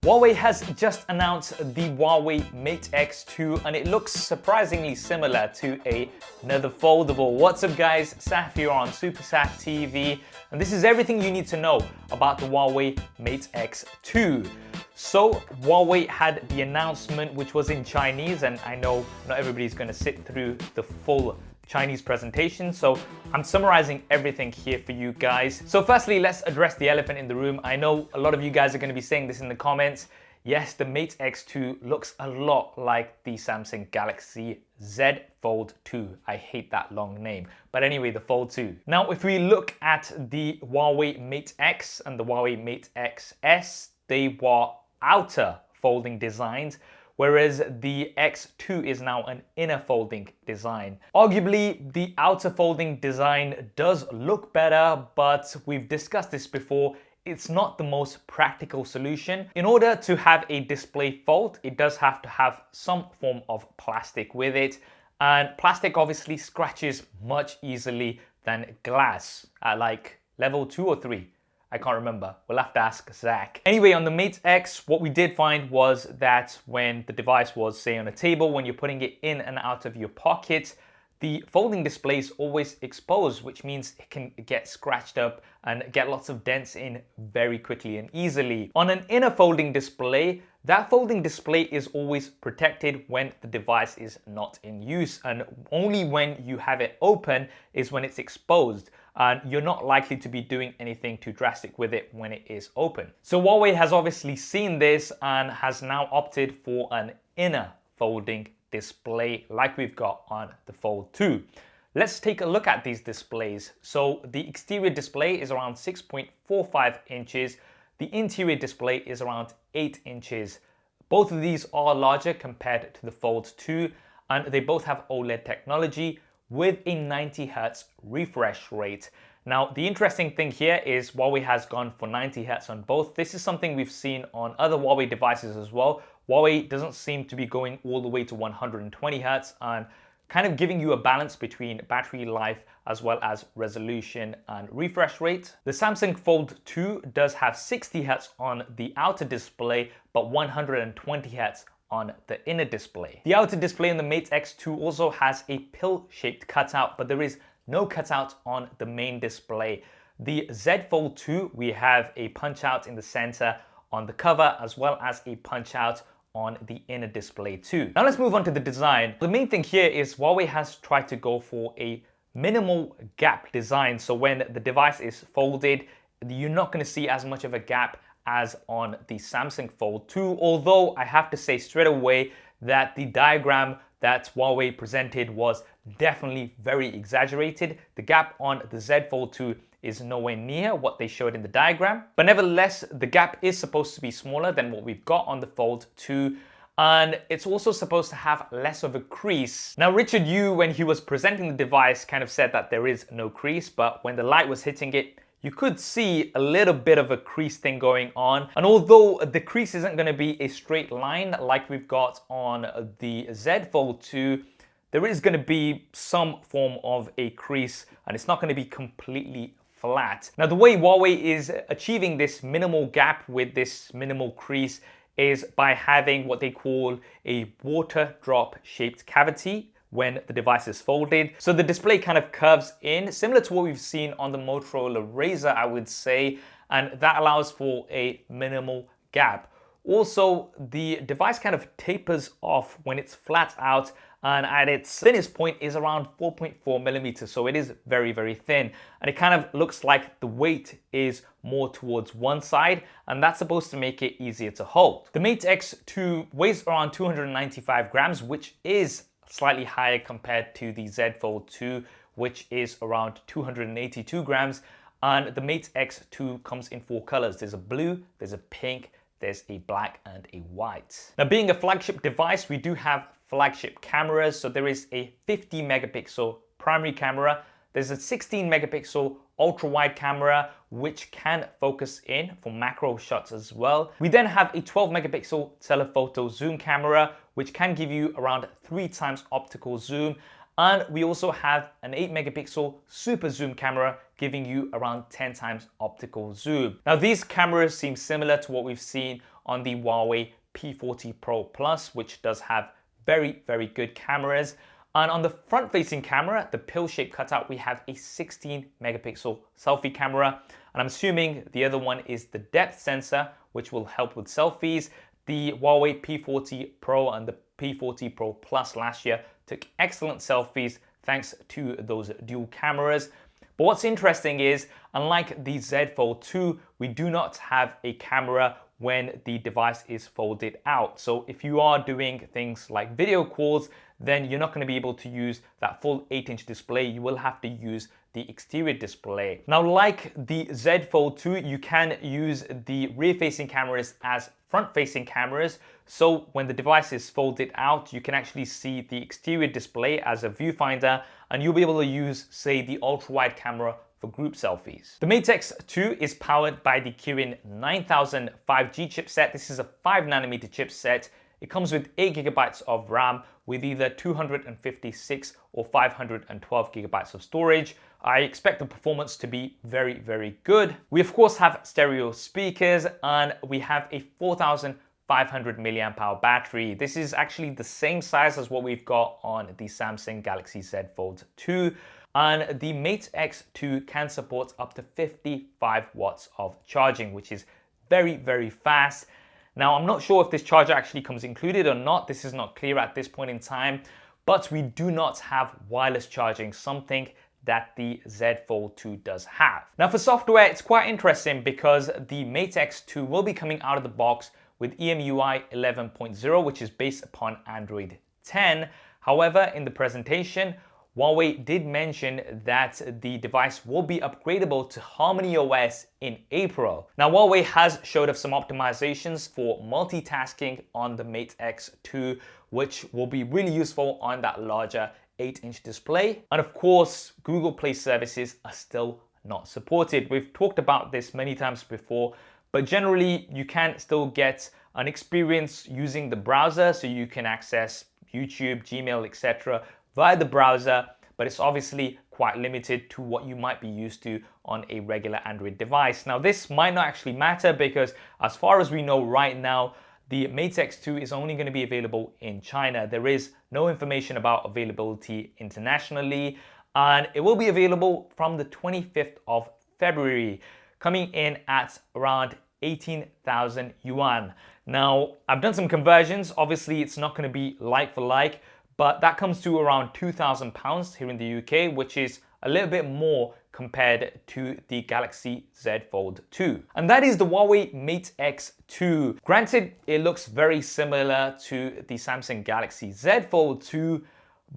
Huawei has just announced the Huawei Mate X2 and it looks surprisingly similar to another foldable. What's up guys, Saf here on SuperSaf TV and this is everything you need to know about the Huawei Mate X2. So Huawei had the announcement which was in Chinese, and I know not everybody's going to sit through the full Chinese presentation, so I'm summarizing everything here for you guys. So firstly, let's address the elephant in the room. I know a lot of you guys are going to be saying this in the comments. Yes, the Mate X2 looks a lot like the Samsung Galaxy Z Fold 2. I hate that long name. But anyway, the Fold 2. Now, if we look at the Huawei Mate X and the Huawei Mate XS, they were outer folding designs, whereas the X2 is now an inner folding design. Arguably, the outer folding design does look better, but we've discussed this before, it's not the most practical solution. In order to have a display fold, it does have to have some form of plastic with it, and plastic obviously scratches much easily than glass at like level 2 or 3. I can't remember. We'll have to ask Zach. Anyway, on the Mate X, what we did find was that when the device was, say, on a table, when you're putting it in and out of your pocket, the folding display is always exposed, which means it can get scratched up and get lots of dents in very quickly and easily. On an inner folding display, that folding display is always protected when the device is not in use, and only when you have it open is when it's exposed, and you're not likely to be doing anything too drastic with it when it is open. So Huawei has obviously seen this and has now opted for an inner folding display like we've got on the Fold 2. Let's take a look at these displays. So the exterior display is around 6.45 inches. The interior display is around 8 inches. Both of these are larger compared to the Fold 2, and they both have OLED technology with a 90 Hz refresh rate. Now, the interesting thing here is Huawei has gone for 90 Hz on both. This is something we've seen on other Huawei devices as well. Huawei doesn't seem to be going all the way to 120 Hz and kind of giving you a balance between battery life as well as resolution and refresh rate. The Samsung Fold 2 does have 60 Hz on the outer display, but 120 Hz on the inner display. The outer display in the Mate X2 also has a pill-shaped cutout, but there is no cutout on the main display. The Z Fold 2, we have a punch-out in the center on the cover, as well as a punch-out on the inner display too. Now let's move on to the design. The main thing here is Huawei has tried to go for a minimal gap design. So when the device is folded, you're not going to see as much of a gap as on the Samsung Fold 2. Although I have to say straight away that the diagram that Huawei presented was definitely very exaggerated. The gap on the Z Fold 2 is nowhere near what they showed in the diagram. But nevertheless, the gap is supposed to be smaller than what we've got on the Fold 2. And it's also supposed to have less of a crease. Now, Richard Yu, when he was presenting the device, kind of said that there is no crease, but when the light was hitting it, you could see a little bit of a crease thing going on. And although the crease isn't going to be a straight line like we've got on the Z Fold 2, there is going to be some form of a crease, and it's not going to be completely flat. Now, the way Huawei is achieving this minimal gap with this minimal crease is by having what they call a water drop shaped cavity when the device is folded. So the display kind of curves in, similar to what we've seen on the Motorola Razr, I would say, and that allows for a minimal gap. Also, the device kind of tapers off when it's flat out, and at its thinnest point is around 4.4 millimeters, so it is very, very thin. And it kind of looks like the weight is more towards one side, and that's supposed to make it easier to hold. The Mate X2 weighs around 295 grams, which is slightly higher compared to the Z Fold 2, which is around 282 grams. And the Mate X2 comes in 4 colors. There's a blue, there's a pink, there's a black and a white. Now, being a flagship device, we do have flagship cameras. So there is a 50 megapixel primary camera. There's a 16 megapixel ultra wide camera, which can focus in for macro shots as well. We then have a 12 megapixel telephoto zoom camera, which can give you around 3 times optical zoom. And we also have an 8 megapixel super zoom camera giving you around 10 times optical zoom. Now these cameras seem similar to what we've seen on the Huawei P40 Pro Plus, which does have very, very good cameras. And on the front-facing camera, the pill-shaped cutout, we have a 16 megapixel selfie camera. And I'm assuming the other one is the depth sensor, which will help with selfies. The Huawei P40 Pro and the P40 Pro Plus last year took excellent selfies thanks to those dual cameras. But what's interesting is, unlike the Z Fold 2, we do not have a camera when the device is folded out. So if you are doing things like video calls, then you're not going to be able to use that full 8-inch display. You will have to use the exterior display. Now, like the Z Fold 2, you can use the rear-facing cameras as front-facing cameras. So when the device is folded out, you can actually see the exterior display as a viewfinder, and you'll be able to use, say, the ultra-wide camera for group selfies. The Mate X2 is powered by the Kirin 9000 5G chipset. This is a 5nm chipset. It comes with 8GB of RAM with either 256 or 512GB of storage. I expect the performance to be very, very good. We of course have stereo speakers, and we have a 4500 mAh battery. This is actually the same size as what we've got on the Samsung Galaxy Z Fold 2. And the Mate X2 can support up to 55 watts of charging, which is very, very fast. Now, I'm not sure if this charger actually comes included or not. This is not clear at this point in time, but we do not have wireless charging, something that the Z Fold 2 does have. Now, for software, it's quite interesting because the Mate X2 will be coming out of the box with EMUI 11.0, which is based upon Android 10. However, in the presentation, Huawei did mention that the device will be upgradable to Harmony OS in April. Now, Huawei has showed us some optimizations for multitasking on the Mate X2, which will be really useful on that larger 8-inch display. And of course, Google Play services are still not supported. We've talked about this many times before, but generally you can still get an experience using the browser, so you can access YouTube, Gmail, etc. via the browser, but it's obviously quite limited to what you might be used to on a regular Android device. Now, this might not actually matter because as far as we know right now, the Mate X2 is only going to be available in China. There is no information about availability internationally, and it will be available from the 25th of February, coming in at around 18,000 yuan. Now, I've done some conversions. Obviously, it's not going to be like for like, but that comes to around £2,000 here in the UK, which is a little bit more compared to the Galaxy Z Fold 2. And that is the Huawei Mate X2. Granted, it looks very similar to the Samsung Galaxy Z Fold 2,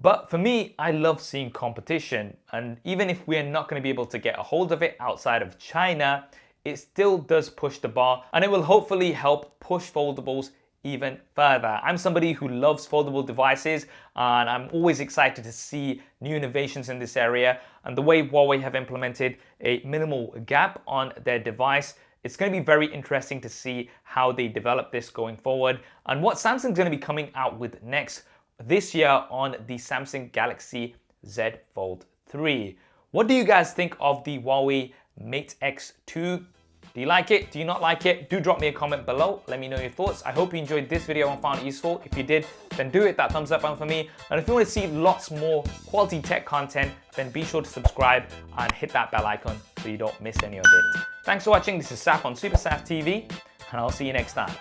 but for me, I love seeing competition. And even if we're not going to be able to get a hold of it outside of China, it still does push the bar, and it will hopefully help push foldables even further. I'm somebody who loves foldable devices, and I'm always excited to see new innovations in this area. And the way Huawei have implemented a minimal gap on their device, it's going to be very interesting to see how they develop this going forward and what Samsung's going to be coming out with next this year on the Samsung Galaxy Z Fold 3. What do you guys think of the Huawei Mate X2? Do you like it? Do you not like it? Do drop me a comment below. Let me know your thoughts. I hope you enjoyed this video and found it useful. If you did, then do hit that thumbs up button for me. And if you want to see lots more quality tech content, then be sure to subscribe and hit that bell icon so you don't miss any of it. Thanks for watching. This is Saf on SuperSaf TV, and I'll see you next time.